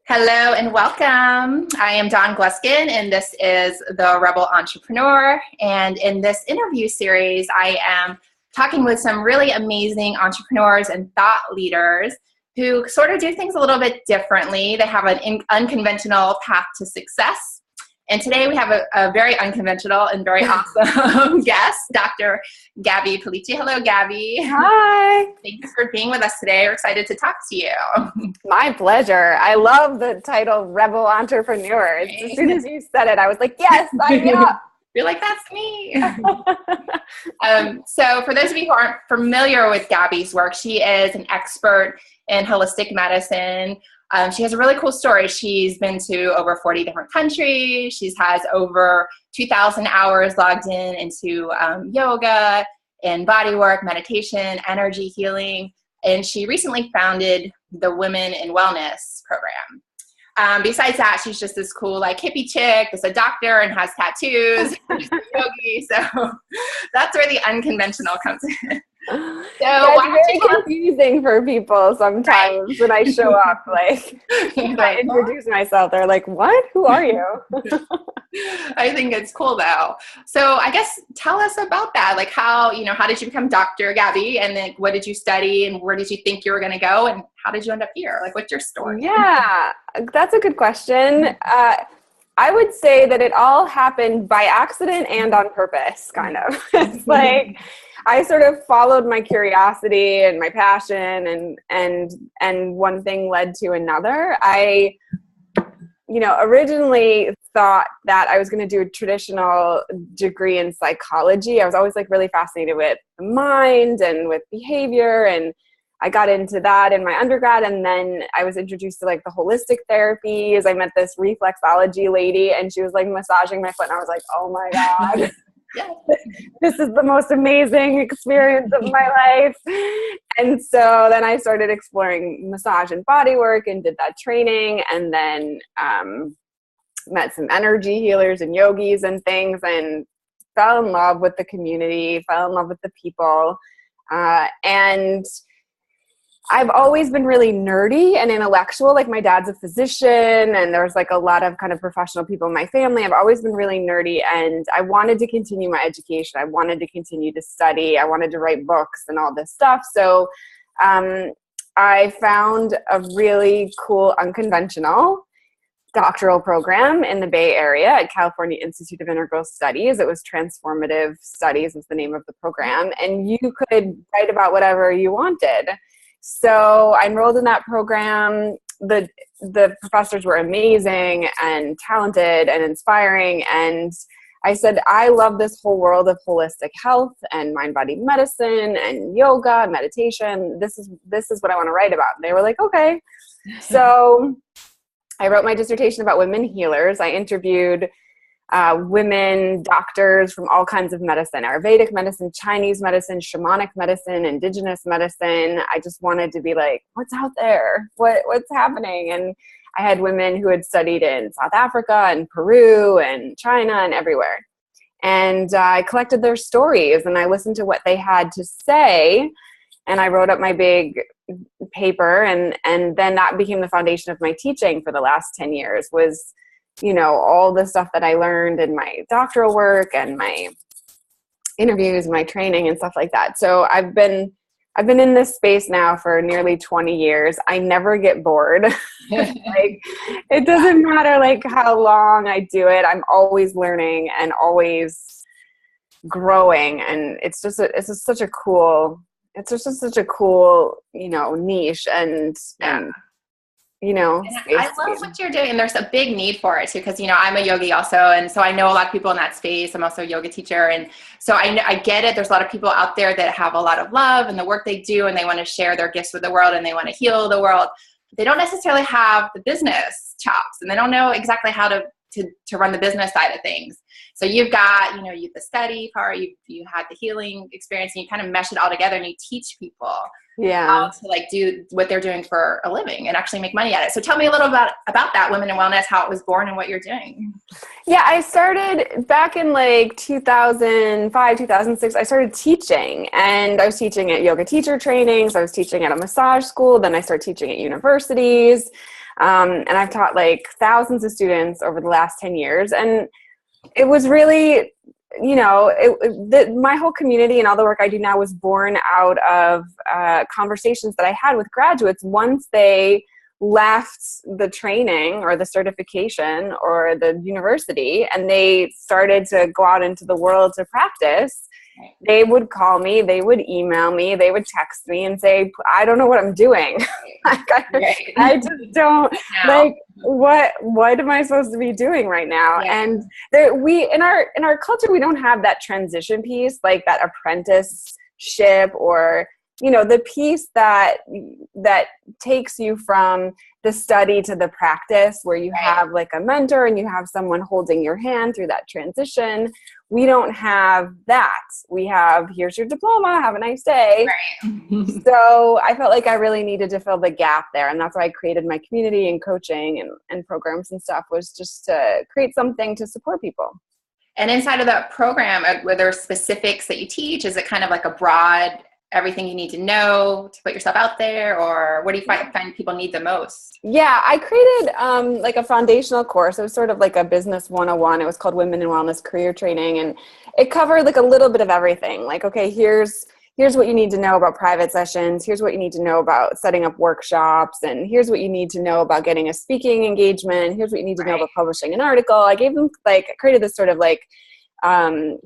Hello and welcome. I am Dawn Gluskin, and this is the Rebel Entrepreneur. And in this interview series, I am talking with some really amazing entrepreneurs and thought leaders who sort of do things a little bit differently. They have an unconventional path to success. And today we have a very unconventional and very awesome guest, Dr. Gabby Pulici. Hello, Gabby. Hi. Thank you for being with us today. We're excited to talk to you. My pleasure. I love the title Rebel Entrepreneur. As soon as you said it, I was like, yes, sign me up. You're like, that's me. So for those of you who aren't familiar with Gabby's work, she is an expert in holistic medicine. She has a really cool story. She's been to over 40 different countries. She has over 2,000 hours logged into yoga and body work, meditation, energy healing. And she recently founded the Women in Wellness program. Besides that, she's just this cool like hippie chick that's a doctor and has tattoos. She's a yogi. So that's where the unconventional comes in. So it's very confusing for people sometimes when I show up, like when I introduce myself, they're like, what? Who are you? I think it's cool though. So I guess tell us about that. Like how did you become Dr. Gabby, and then what did you study and where did you think you were going to go, and how did you end up here? Like what's your story? Yeah, that's a good question. I would say that it all happened by accident and on purpose, kind of. It's like I sort of followed my curiosity and my passion, and one thing led to another. I originally thought that I was going to do a traditional degree in psychology. I was always like really fascinated with the mind and with behavior, and I got into that in my undergrad, and then I was introduced to like the holistic therapies. I met this reflexology lady, and she was like massaging my foot, and I was like, oh my God. This is the most amazing experience of my life. And so then I started exploring massage and body work and did that training, and then met some energy healers and yogis and things, and fell in love with the community, fell in love with the people. And I've always been really nerdy and intellectual. Like my dad's a physician, and there's like a lot of kind of professional people in my family. I've always been really nerdy, and I wanted to continue my education. I wanted to continue to study. I wanted to write books and all this stuff. So I found a really cool, unconventional doctoral program in the Bay Area at California Institute of Integral Studies. It was Transformative Studies was the name of the program, and you could write about whatever you wanted. So I enrolled in that program. The professors were amazing and talented and inspiring. And I said, I love this whole world of holistic health and mind-body medicine and yoga and meditation. This is what I want to write about. And they were like, okay. So I wrote my dissertation about women healers. I interviewed women doctors from all kinds of medicine, Ayurvedic medicine, Chinese medicine, shamanic medicine, indigenous medicine. I just wanted to be like, what's out there? What's happening? And I had women who had studied in South Africa and Peru and China and everywhere. And I collected their stories, and I listened to what they had to say, and I wrote up my big paper, and then that became the foundation of my teaching for the last 10 years was all the stuff that I learned in my doctoral work and my interviews and my training and stuff like that. So I've been in this space now for nearly 20 years. I never get bored. Like it doesn't matter like how long I do it. I'm always learning and always growing. And it's just such a cool niche and I love what you're doing, and there's a big need for it too, because I'm a yogi also, and so I know a lot of people in that space. I'm also a yoga teacher, and so I get it. There's a lot of people out there that have a lot of love in the work they do, and they want to share their gifts with the world, and they want to heal the world. They don't necessarily have the business chops, and they don't know exactly how to run the business side of things. So you've got you the study part, you had the healing experience, and you kind of mesh it all together, and you teach people how to like do what they're doing for a living and actually make money at it. So tell me a little about that Women in Wellness, how it was born and what you're doing. Yeah, I started back in like 2005, 2006. I started teaching, and I was teaching at yoga teacher trainings. I was teaching at a massage school. Then I started teaching at universities. And I've taught like thousands of students over the last 10 years. And it was really, my whole community and all the work I do now was born out of conversations that I had with graduates once they left the training or the certification or the university and they started to go out into the world to practice. They would call me, they would email me, they would text me and say, I don't know what I'm doing. I just don't what am I supposed to be doing right now? Yeah. And we in our culture, we don't have that transition piece, like that apprenticeship or, the piece that takes you from the study to the practice where you have like a mentor and you have someone holding your hand through that transition. We don't have that. We have, here's your diploma, have a nice day. Right. So I felt like I really needed to fill the gap there. And that's why I created my community and coaching and programs and stuff, was just to create something to support people. And inside of that program, were there specifics that you teach? Is it kind of like a broad everything you need to know to put yourself out there, or what do you find people need the most? Yeah, I created like a foundational course. It was sort of like a business 101. It was called Women in Wellness Career Training, and it covered like a little bit of everything. Like, okay, here's what you need to know about private sessions. Here's what you need to know about setting up workshops, and here's what you need to know about getting a speaking engagement. Here's what you need to know about publishing an article. I gave them I created this sort of like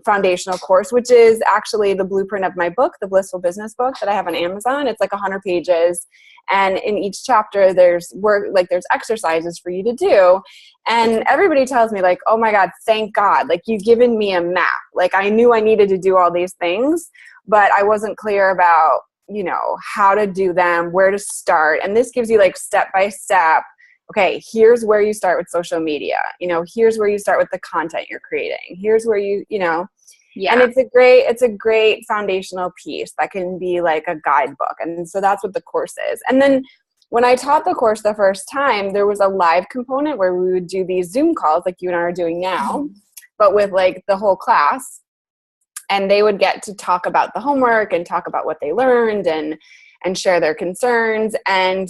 foundational course, which is actually the blueprint of my book, The Blissful Business Book, that I have on Amazon. It's like 100 pages. And in each chapter, there's there's exercises for you to do. And everybody tells me like, oh my God, thank God. Like, you've given me a map. Like, I knew I needed to do all these things, but I wasn't clear about, how to do them, where to start. And this gives you like step-by-step. Okay, here's where you start with social media. Here's where you start with the content you're creating. Here's where yeah. And it's a great foundational piece that can be like a guidebook. And so that's what the course is. And then when I taught the course the first time, there was a live component where we would do these Zoom calls like you and I are doing now, but with like the whole class. And they would get to talk about the homework and talk about what they learned and share their concerns. And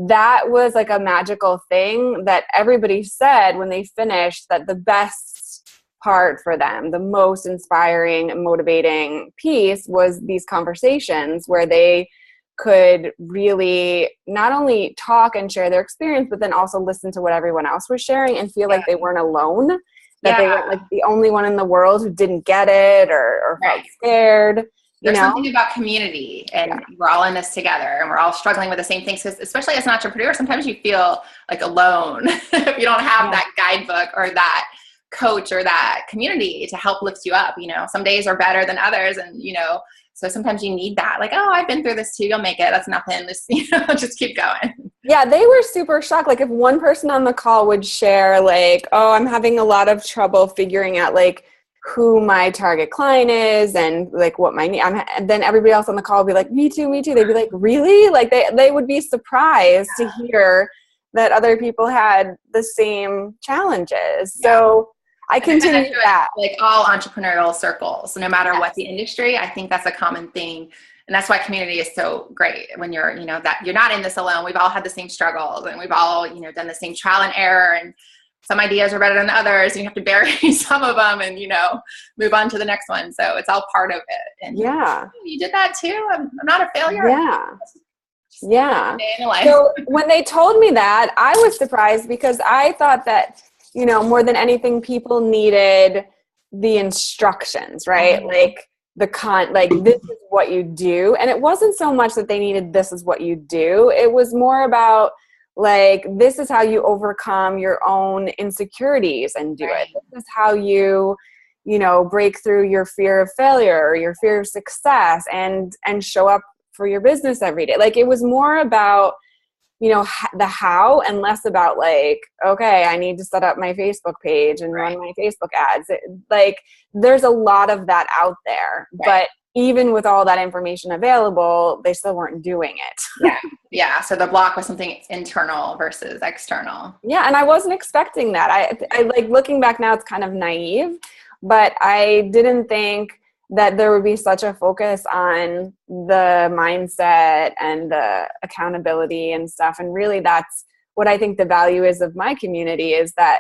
that was like a magical thing that everybody said when they finished, that the best part for them, the most inspiring and motivating piece, was these conversations where they could really not only talk and share their experience, but then also listen to what everyone else was sharing and feel like they weren't alone, that they weren't like the only one in the world who didn't get it or felt scared. There's something about community, and we're all in this together, and we're all struggling with the same things. Because especially as an entrepreneur, sometimes you feel like alone if you don't have that guidebook or that coach or that community to help lift you up. Some days are better than others, and so sometimes you need that. Like, oh, I've been through this too. You'll make it. That's nothing. Just keep going. Yeah, they were super shocked. Like, if one person on the call would share, like, oh, I'm having a lot of trouble figuring out like who my target client is and like what my need. And then everybody else on the call would be like, me too. They'd be like, really? Like they would be surprised to hear that other people had the same challenges. So I continue that. Like all entrepreneurial circles, no matter what the industry, I think that's a common thing. And that's why community is so great when you're, that you're not in this alone. We've all had the same struggles, and we've all, done the same trial and error, and some ideas are better than others, and you have to bury some of them and, move on to the next one. So it's all part of it. And you did that too. I'm not a failure. Yeah. So when they told me that, I was surprised, because I thought that, more than anything, people needed the instructions, right? Like this is what you do. And it wasn't so much that they needed this is what you do. It was more about like, this is how you overcome your own insecurities and do it. This is how you, break through your fear of failure or your fear of success and show up for your business every day. Like, it was more about, the how, and less about like, okay, I need to set up my Facebook page and run my Facebook ads. Like, there's a lot of that out there, but even with all that information available, they still weren't doing it. Yeah. So the block was something internal versus external. Yeah. And I wasn't expecting that. I like, looking back now, it's kind of naive, but I didn't think that there would be such a focus on the mindset and the accountability and stuff. And really, that's what I think the value is of my community is that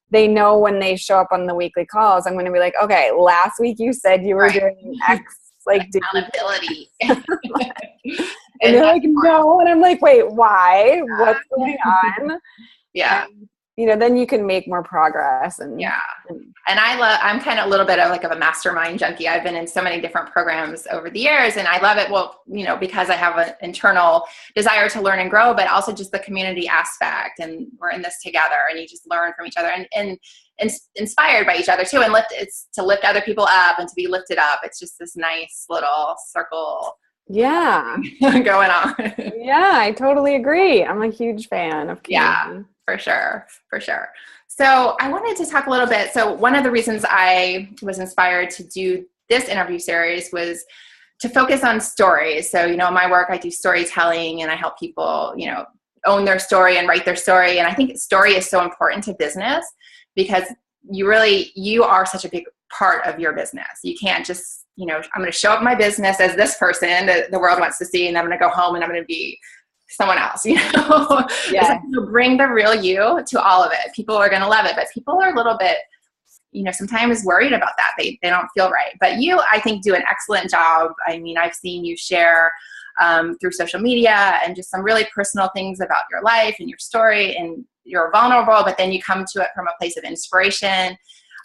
they know when they show up on the weekly calls, I'm going to be like, okay, last week you said you were doing X, like accountability. And they're like, no. And I'm like, wait, why? What's going on? Yeah. And, you know, then you can make more progress. And I'm kind of a little bit of like a mastermind junkie. I've been in so many different programs over the years, and I love it. Well, you know, because I have an internal desire to learn and grow, but also just the community aspect, and we're in this together, and you just learn from each other and inspired by each other too. And it's to lift other people up and to be lifted up. It's just this nice little circle. Yeah. Going on. Yeah, I totally agree. I'm a huge fan of community. Yeah, for sure. So I wanted to talk a little bit. So one of the reasons I was inspired to do this interview series was to focus on stories. So, you know, in my work, I do storytelling, and I help people, you know, own their story and write their story. And I think story is so important to business because you are such a big part of your business. You can't just, you know, I'm going to show up my business as this person that the world wants to see, and I'm going to go home and I'm going to be someone else, you know. Yeah. Like, bring the real you to all of it. People are going to love it, but people are a little bit, you know, sometimes worried about that. They don't feel right. But you, I think, do an excellent job. I mean, I've seen you share through social media and just some really personal things about your life and your story, and you're vulnerable, but then you come to it from a place of inspiration.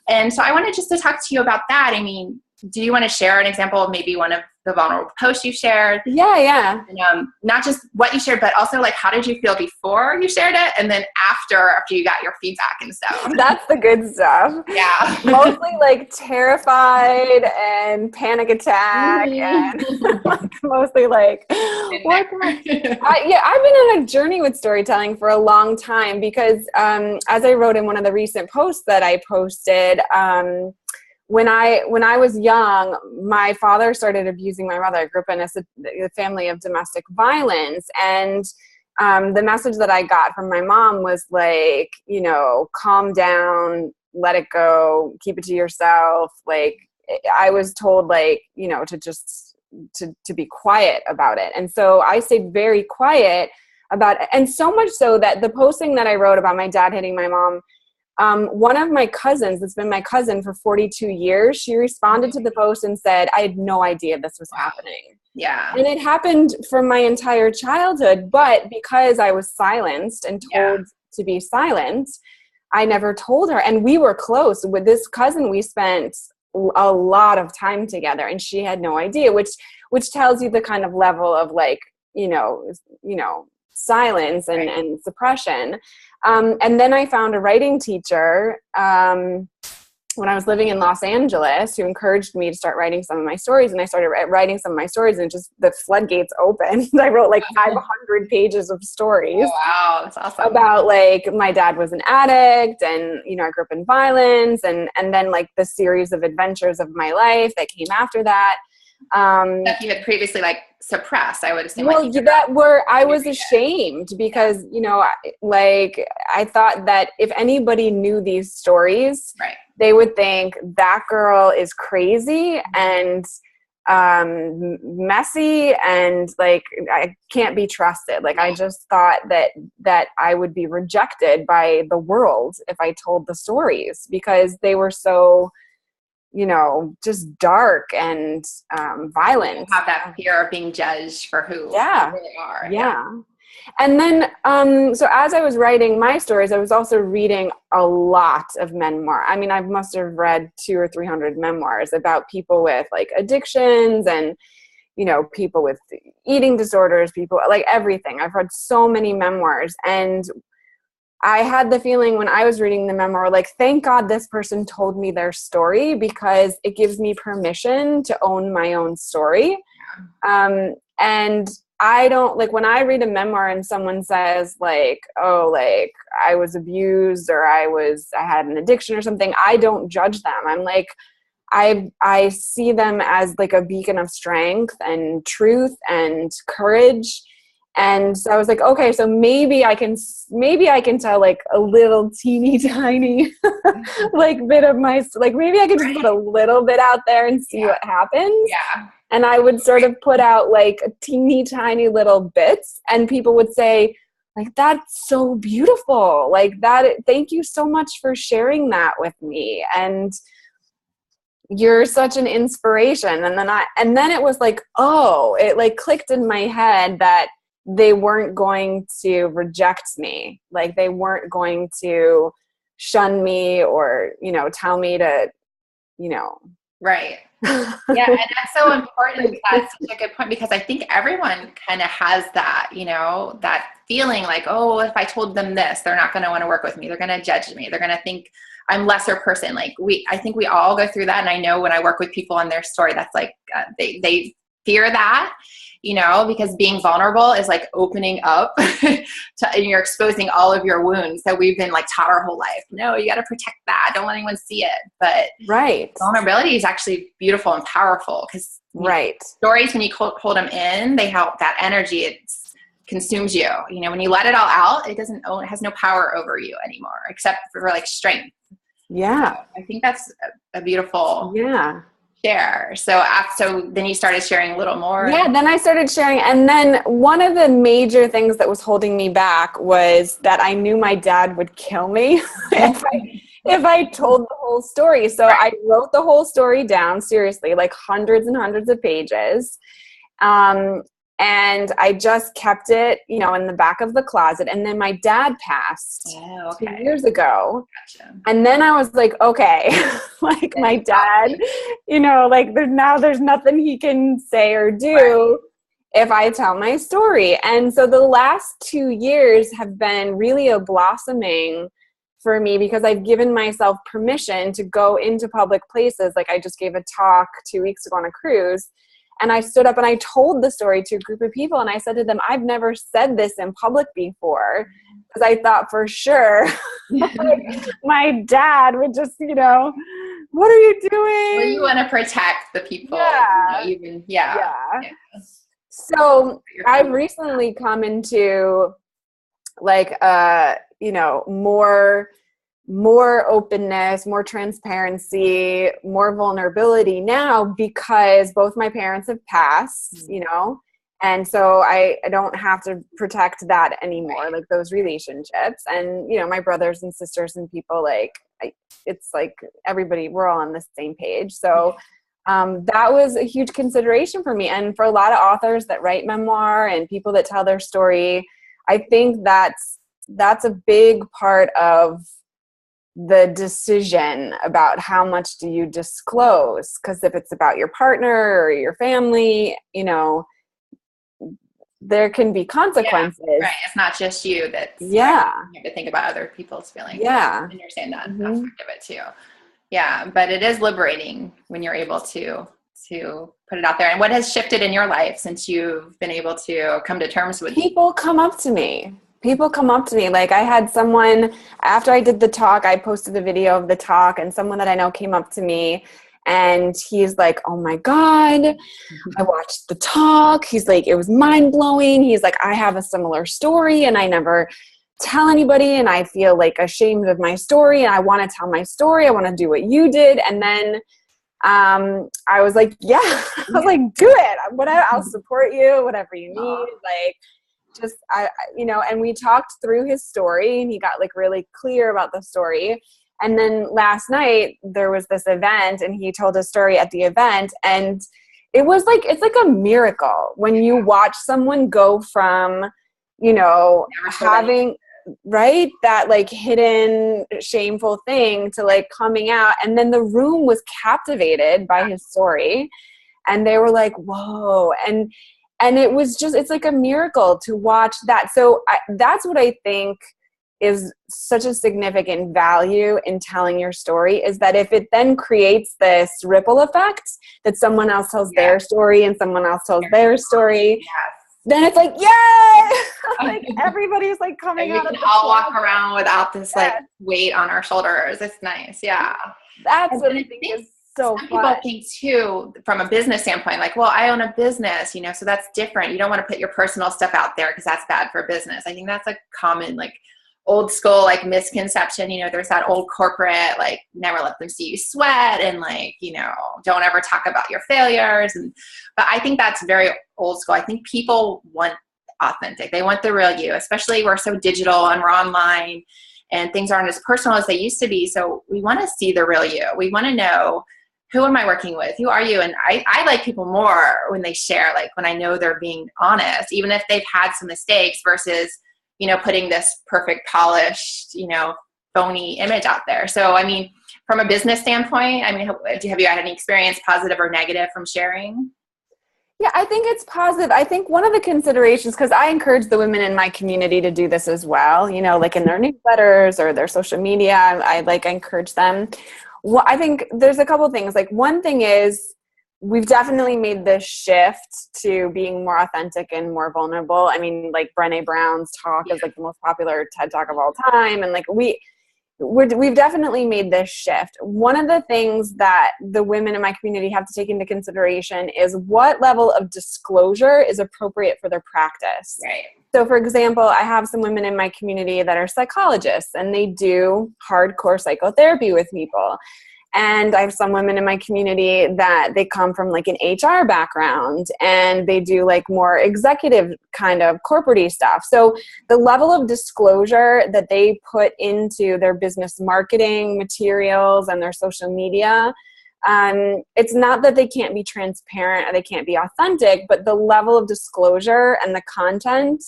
And so I wanted just to talk to you about that. I mean, do you want to share an example of maybe one of the vulnerable posts you shared? Yeah. And, not just what you shared, but also like, how did you feel before you shared it? And then after you got your feedback and stuff. That's the good stuff. Yeah. Mostly like terrified and panic attack and mostly like, what? I've been on a journey with storytelling for a long time because as I wrote in one of the recent posts that I posted, when I was young, my father started abusing my mother. I grew up in a family of domestic violence. And the message that I got from my mom was like, you know, calm down, let it go, keep it to yourself. Like I was told like, you know, to just, to be quiet about it. And so I stayed very quiet about it. And so much so that the posting that I wrote about my dad hitting my mom, one of my cousins, that's been my cousin for 42 years, she responded to the post and said, I had no idea this was happening. Yeah. And it happened for my entire childhood, but because I was silenced and told to be silent, I never told her. And we were close. With this cousin, we spent a lot of time together, and she had no idea, which tells you the kind of level of like, you know, silence and suppression. And then I found a writing teacher when I was living in Los Angeles who encouraged me to start writing some of my stories. And I started writing some of my stories, and just the floodgates opened. I wrote like 500 pages of stories. Oh, wow, that's awesome. About like my dad was an addict, and you know, I grew up in violence, and then like the series of adventures of my life that came after that. Stuff you had previously like suppressed, I would assume. Well, I was ashamed because, you know, like I thought that if anybody knew these stories, they would think that girl is crazy and messy and like I can't be trusted. Like I just thought that I would be rejected by the world if I told the stories because they were so, you know, just dark and violent. You have that fear of being judged for who you really are. Yeah. And then, so as I was writing my stories, I was also reading a lot of memoir. I mean, I must have read 200 or 300 memoirs about people with like addictions and, you know, people with eating disorders, people like everything. I've read so many memoirs, and I had the feeling when I was reading the memoir, like, thank God this person told me their story because it gives me permission to own my own story. And I don't like when I read a memoir and someone says like, oh, like I was abused or I had an addiction or something. I don't judge them. I'm like, I see them as like a beacon of strength and truth and courage. And so I was like, okay, so maybe I can tell like a little teeny tiny like bit of my, like maybe I could just put a little bit out there and see what happens. Yeah. And I would sort of put out like teeny tiny little bits, and people would say, like, that's so beautiful. Like that. Thank you so much for sharing that with me. And you're such an inspiration. And then it was like, oh, it like clicked in my head that they weren't going to reject me. Like they weren't going to shun me or, you know, tell me to, you know. Right. Yeah. And that's so important. That's such a good point, because I think everyone kind of has that, you know, that feeling like, oh, if I told them this, they're not going to want to work with me. They're going to judge me. They're going to think I'm lesser person. Like I think we all go through that. And I know when I work with people on their story, that's like, they fear that, you know, because being vulnerable is like opening up and you're exposing all of your wounds that we've been like taught our whole life. No, you got to protect that. Don't let anyone see it. But vulnerability is actually beautiful and powerful, because stories, when you hold them in, they help that energy. It consumes you. You know, when you let it all out, it has no power over you anymore, except for like strength. Yeah. So I think that's a beautiful share. So then you started sharing a little more. Yeah, then I started sharing. And then one of the major things that was holding me back was that I knew my dad would kill me if I told the whole story. So I wrote the whole story down, seriously, like hundreds and hundreds of pages. And I just kept it, you know, in the back of the closet. And then my dad passed 2 years ago. Gotcha. And then I was like, okay, like my dad, you know, like there's nothing he can say or do if I tell my story. And so the last 2 years have been really a blossoming for me, because I've given myself permission to go into public places. Like I just gave a talk 2 weeks ago on a cruise. And I stood up and I told the story to a group of people. And I said to them, I've never said this in public before, because I thought for sure my dad would just, you know, what are you doing? Well, you want to protect the people. You know, So I've recently come into like, you know, more openness, more transparency, more vulnerability now, because both my parents have passed, you know, and so I don't have to protect that anymore, like those relationships. And, you know, my brothers and sisters and people, like, it's like everybody, we're all on the same page. So that was a huge consideration for me. And for a lot of authors that write memoir and people that tell their story, I think that's a big part of the decision about how much do you disclose. Because if it's about your partner or your family, you know, there can be consequences. Right. It's not just you that's you have to think about other people's feelings. Yeah. Understand that aspect of it too. Yeah. But it is liberating when you're able to put it out there. And what has shifted in your life since you've been able to come to terms with people come up to me. Like I had someone, after I did the talk, I posted a video of the talk, and someone that I know came up to me and he's like, oh my God, I watched the talk. He's like, it was mind blowing. He's like, I have a similar story and I never tell anybody, and I feel like ashamed of my story, and I want to tell my story. I want to do what you did. And then I was like, yeah, I was like, do it. I'll support you, whatever you need. Like, just, you know, and we talked through his story, and he got like really clear about the story. And then last night there was this event, and he told a story at the event, and it was like, it's like a miracle when you watch someone go from, you know, having that like hidden shameful thing to like coming out. And then the room was captivated by his story, and they were like, whoa. And it was just, it's like a miracle to watch that. So that's what I think is such a significant value in telling your story, is that if it then creates this ripple effect that someone else tells their story and someone else tells their story, then it's like, yay! Like everybody's like coming out. We can all walk around without this like weight on our shoulders. It's nice. Yeah. That's what I think is so fun. People think too, from a business standpoint, like, well, I own a business, you know, so that's different. You don't want to put your personal stuff out there because that's bad for business. I think that's a common, like, old school, like, misconception. You know, there's that old corporate, like, never let them see you sweat, and like, you know, don't ever talk about your failures. But I think that's very old school. I think people want authentic. They want the real you, especially we're so digital and we're online and things aren't as personal as they used to be. So we want to see the real you. We want to know, who am I working with? Who are you? And I like people more when they share, like when I know they're being honest, even if they've had some mistakes versus, putting this perfect polished, phony image out there. So, I mean, from a business standpoint, I mean, have you had any experience, positive or negative, from sharing? Yeah, I think it's positive. I think one of the considerations, because I encourage the women in my community to do this as well, like in their newsletters or their social media, I encourage them. Well, I think there's a couple things. Like, one thing is, we've definitely made this shift to being more authentic and more vulnerable. I mean, like Brené Brown's talk is like the most popular TED Talk of all time. And like we've definitely made this shift. One of the things that the women in my community have to take into consideration is what level of disclosure is appropriate for their practice. Right. So, for example, I have some women in my community that are psychologists and they do hardcore psychotherapy with people. And I have some women in my community that they come from like an HR background and they do like more executive kind of corporate-y stuff. So the level of disclosure that they put into their business marketing materials and their social media, it's not that they can't be transparent or they can't be authentic, but the level of disclosure and the content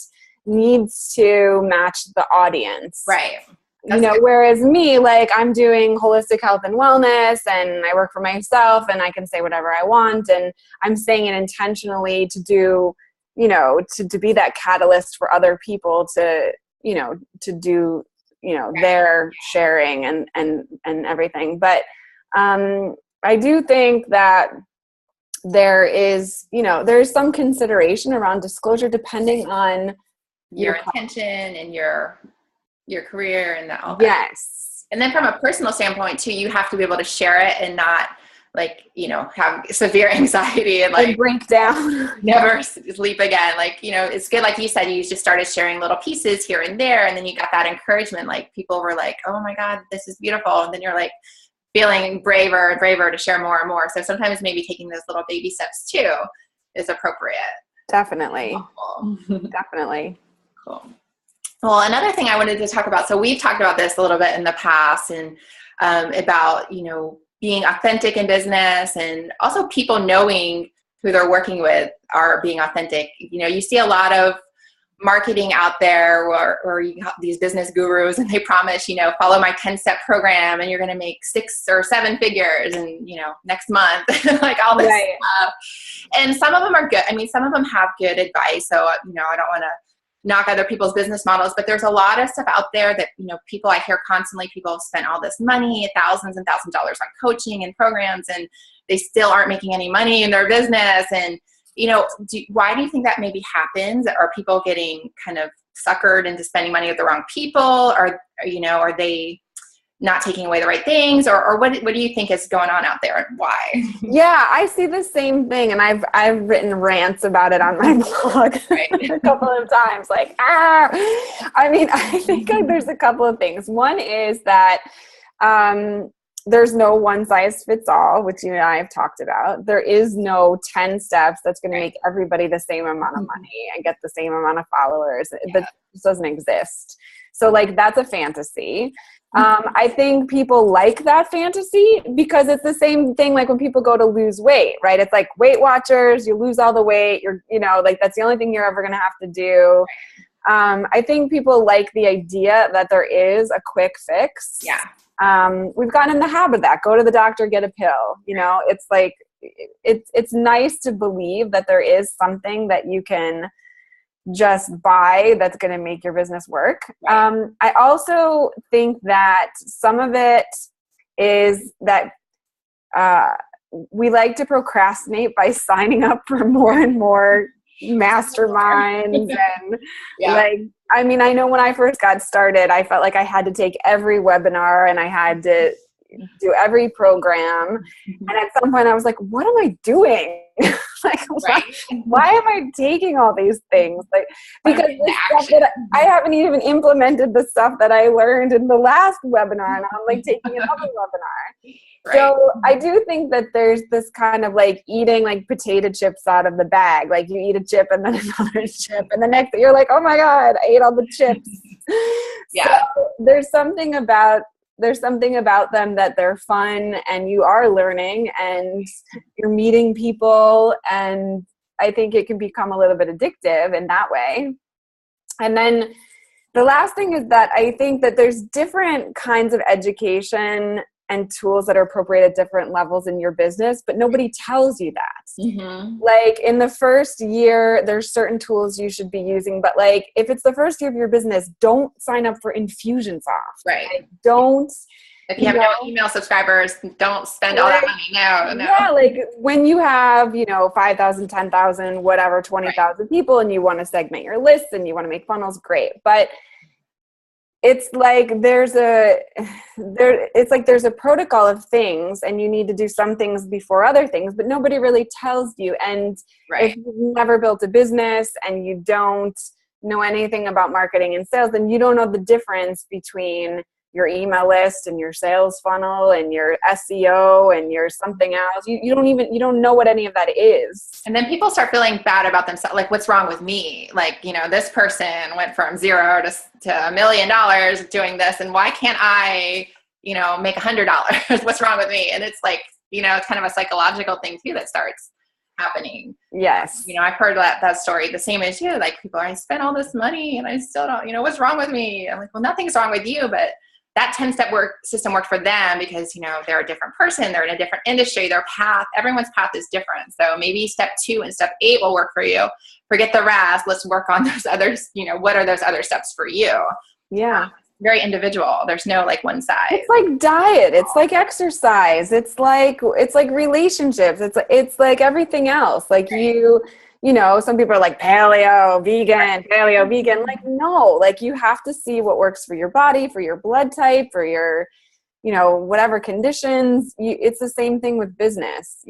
needs to match the audience. Right. Whereas me, like, I'm doing holistic health and wellness and I work for myself and I can say whatever I want. And I'm saying it intentionally to do, to be that catalyst for other people to do, their sharing and everything. But I do think that there is, there's some consideration around disclosure depending on your intention and your career and all that. Yes. And then from a personal standpoint too, you have to be able to share it and not like, have severe anxiety and like break down, never sleep again. Like, it's good. Like you said, you just started sharing little pieces here and there. And then you got that encouragement. Like people were like, oh my God, this is beautiful. And then you're like feeling braver and braver to share more and more. So sometimes maybe taking those little baby steps too is appropriate. Definitely. Definitely. Cool. Well, another thing I wanted to talk about, so we've talked about this a little bit in the past and about, being authentic in business and also people knowing who they're working with are being authentic. You see a lot of marketing out there where you have these business gurus and they promise, follow my 10-step program and you're going to make 6 or 7 figures and, next month, like all this stuff. And some of them are good. I mean, some of them have good advice. So, I don't want to knock other people's business models, but there's a lot of stuff out there that, people I hear constantly, people have spent all this money, thousands and thousands of dollars on coaching and programs, and they still aren't making any money in their business. And, why do you think that maybe happens? Are people getting kind of suckered into spending money with the wrong people? Are they not taking away the right things, or what do you think is going on out there and why? Yeah, I see the same thing, and I've written rants about it on my blog a couple of times. Like, I mean, I think there's a couple of things. One is that there's no one size fits all, which you and I have talked about. There is no 10 steps that's going to make everybody the same amount of money and get the same amount of followers. That just doesn't exist. So like, that's a fantasy. I think people like that fantasy because it's the same thing like when people go to lose weight, right? It's like Weight Watchers, you lose all the weight, like that's the only thing you're ever going to have to do. I think people like the idea that there is a quick fix. Yeah. We've gotten in the habit of that. Go to the doctor, get a pill. It's like, it's nice to believe that there is something that you can just buy that's going to make your business work. Right. I also think that some of it is that we like to procrastinate by signing up for more and more masterminds and I mean, I know when I first got started, I felt like I had to take every webinar and I had to do every program. And at some point I was like, what am I doing? Like, why am I taking all these things? Like, because the stuff that I haven't even implemented the stuff that I learned in the last webinar, and I'm like taking another webinar. Right. So I do think that there's this kind of like eating like potato chips out of the bag. Like you eat a chip and then another chip, and the next you're like, oh my God, I ate all the chips. So Yeah. there's something about them that they're fun and you are learning and you're meeting people, and I think it can become a little bit addictive in that way. And then the last thing is that I think that there's different kinds of education and tools that are appropriate at different levels in your business, but nobody tells you that. Mm-hmm. Like in the first year, there's certain tools you should be using, but like if it's the first year of your business, don't sign up for Infusionsoft. Right. Like, don't. If you have no email subscribers, don't spend all that money. No. Yeah, like when you have, 5,000, 10,000, whatever, 20,000 people, and you want to segment your lists and you want to make funnels, great. But it's like there's a protocol of things, and you need to do some things before other things, but nobody really tells you. And if you've never built a business and you don't know anything about marketing and sales, then you don't know the difference between your email list and your sales funnel and your SEO and your something else. You don't know what any of that is. And then people start feeling bad about themselves. Like, what's wrong with me? Like, this person went from $0 to $1 million doing this. And why can't I, make $100? What's wrong with me? And it's like, it's kind of a psychological thing too that starts happening. Yes. I've heard that story, the same as you, like people are, I spent all this money and I still don't, what's wrong with me? I'm like, well, nothing's wrong with you, but that 10-step system worked for them because, they're a different person. They're in a different industry. Their path, everyone's path is different. So maybe step 2 and step 8 will work for you. Forget the rest. Let's work on those others. What are those other steps for you? Yeah. Very individual. There's no like one size. It's like diet. It's like exercise. It's like relationships. It's like everything else. Like some people are like paleo, vegan. Like, no, like you have to see what works for your body, for your blood type, for your, whatever conditions. It's the same thing with business.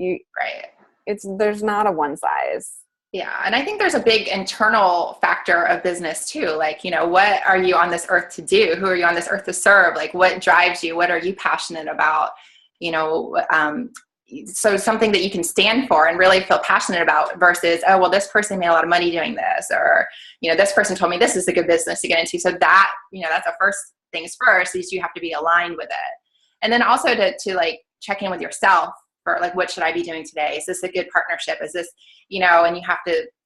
There's not a one size. Yeah. And I think there's a big internal factor of business too. Like, what are you on this earth to do? Who are you on this earth to serve? Like, what drives you? What are you passionate about? So something that you can stand for and really feel passionate about versus, oh, well, this person made a lot of money doing this, or, this person told me this is a good business to get into. So that, that's the first things first is you have to be aligned with it. And then also to like check in with yourself for like, what should I be doing today? Is this a good partnership? Is this, and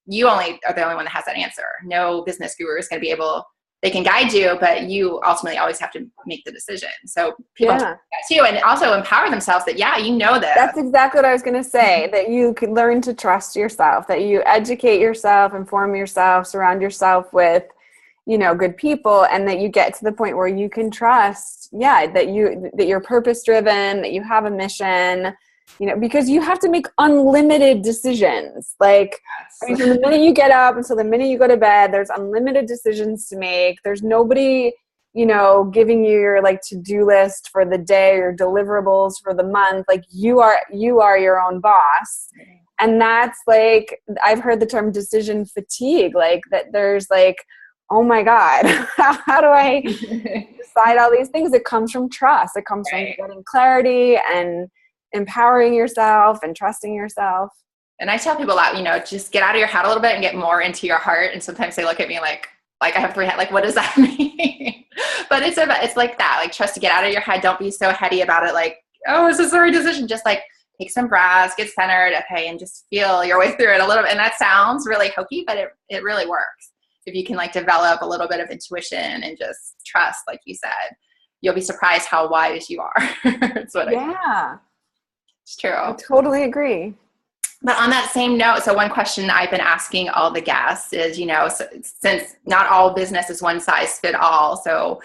you only are the only one that has that answer. No business guru is going to be able, they can guide you, but you ultimately always have to make the decision. So people do that too, and also empower themselves that, this. That's exactly what I was going to say, that you can learn to trust yourself, that you educate yourself, inform yourself, surround yourself with, good people, and that you get to the point where you can trust, that you're purpose driven, that you have a mission, because you have to make unlimited decisions. Like, from the minute you get up until the minute you go to bed, there's unlimited decisions to make. There's nobody, giving you your like to-do list for the day or deliverables for the month. Like you are your own boss. And that's like, I've heard the term decision fatigue, like that there's like, oh my God, how do I decide all these things? It comes from trust. It comes from getting clarity and empowering yourself and trusting yourself. And I tell people that, just get out of your head a little bit and get more into your heart. And sometimes they look at me like I have 3 heads, like, what does that mean? But it's like that, like trust to get out of your head. Don't be so heady about it. Like, oh, is this the right decision? Just like take some breaths, get centered. Okay. And just feel your way through it a little bit. And that sounds really hokey, but it really works. If you can like develop a little bit of intuition and just trust, like you said, you'll be surprised how wise you are. That's what it's true. I totally agree. But on that same note, so one question I've been asking all the guests is, since not all business is one size fit all, so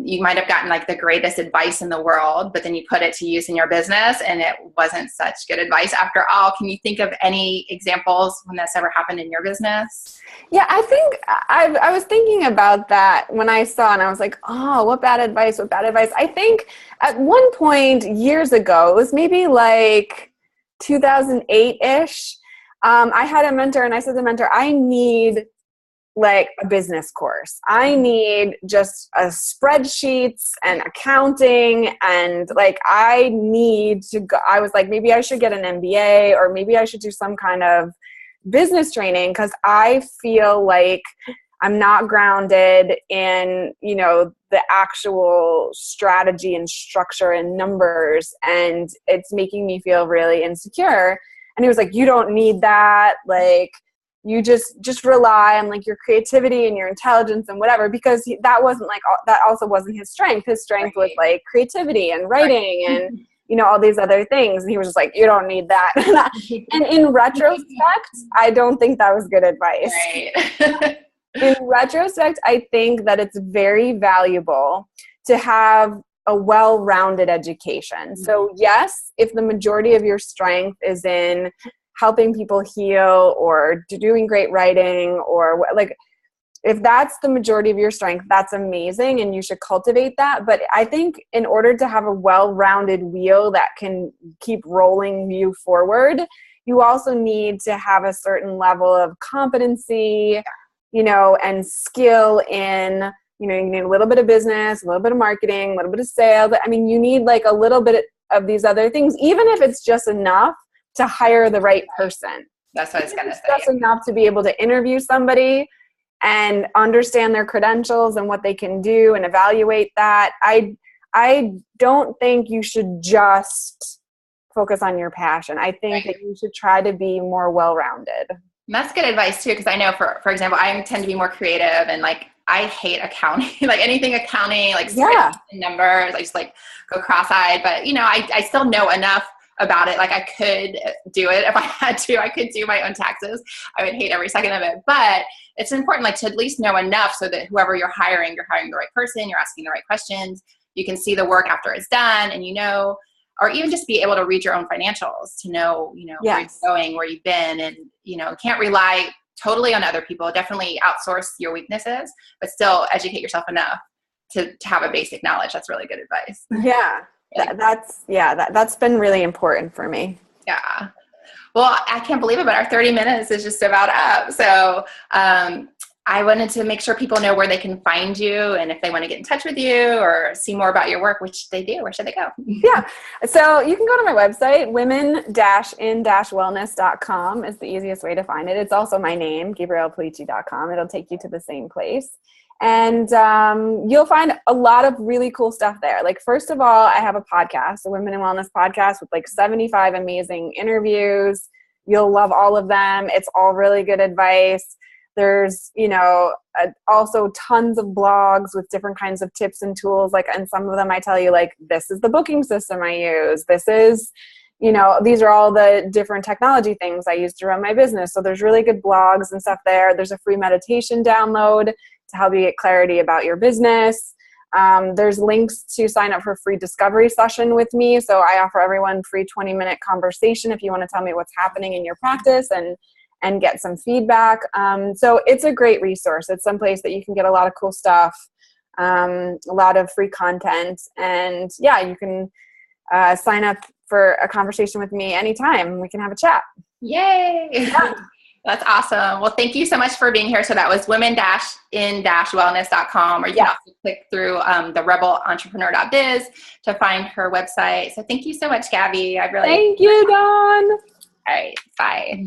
you might have gotten like the greatest advice in the world, but then you put it to use in your business and it wasn't such good advice after all. Can you think of any examples when that's ever happened in your business? Yeah, I think I was thinking about that when I saw, and I was like, oh, what bad advice. I think at one point years ago, it was maybe like 2008-ish. I had a mentor, and I said to the mentor, I need like a business course. I need just a spreadsheets and accounting, and like I need to go. I was like, maybe I should get an MBA, or maybe I should do some kind of business training, because I feel like I'm not grounded in, you know, the actual strategy and structure and numbers, and it's making me feel really insecure. And he was like, you don't need that. Like, you just rely on like your creativity and your intelligence and whatever, because that wasn't like, that also wasn't his strength. His strength was like creativity and writing and, you know, all these other things. And he was just like, you don't need that. And in retrospect, I don't think that was good advice. Right. In retrospect, I think that it's very valuable to have a well-rounded education. So yes, if the majority of your strength is in helping people heal or doing great writing, or like, if that's the majority of your strength, that's amazing and you should cultivate that. But I think in order to have a well-rounded wheel that can keep rolling you forward, you also need to have a certain level of competency, you know, and skill in, you know, you need a little bit of business, a little bit of marketing, a little bit of sales. I mean, you need like a little bit of these other things, even if it's just enough to hire the right person. That's what I was going to say. Just enough to be able to interview somebody and understand their credentials and what they can do and evaluate that. I don't think you should just focus on your passion. I think that you should try to be more well-rounded. And that's good advice too, because I know for example, I tend to be more creative, and like I hate accounting, like anything accounting, like numbers, I just like go cross-eyed. But you know, I still know enough about it. Like I could do it if I had to. I could do my own taxes. I would hate every second of it. But it's important like to at least know enough so that whoever you're hiring the right person, you're asking the right questions, you can see the work after it's done, and you know, or even just be able to read your own financials to know, you know, where you're going, where you've been, and, you know, can't rely totally on other people. Definitely outsource your weaknesses, but still educate yourself enough to have a basic knowledge. That's really good advice. Yeah. That's been really important for me. Yeah. Well, I can't believe it, but our 30 minutes is just about up. So I wanted to make sure people know where they can find you, and if they want to get in touch with you or see more about your work, which they do, where should they go? Yeah. So you can go to my website, women-in-wellness.com is the easiest way to find it. It's also my name, GabriellePolici.com. It'll take you to the same place. And you'll find a lot of really cool stuff there. Like, first of all, I have a podcast, a Women in Wellness podcast with like 75 amazing interviews. You'll love all of them. It's all really good advice. There's, you know, also tons of blogs with different kinds of tips and tools. Like, and some of them I tell you, like, this is the booking system I use. This is, you know, these are all the different technology things I use to run my business. So there's really good blogs and stuff there. There's a free meditation download to help you get clarity about your business. There's links to sign up for a free discovery session with me. So I offer everyone free 20-minute conversation if you want to tell me what's happening in your practice and get some feedback. So it's a great resource. It's someplace that you can get a lot of cool stuff, a lot of free content. And yeah, you can sign up for a conversation with me anytime. We can have a chat. Yay! Yeah. That's awesome. Well, thank you so much for being here. So that was women-in-wellness.com, or you can also click through the rebeletrepreneur.biz to find her website. So thank you so much, Gabby. I really Thank you, Dawn. All right. Bye.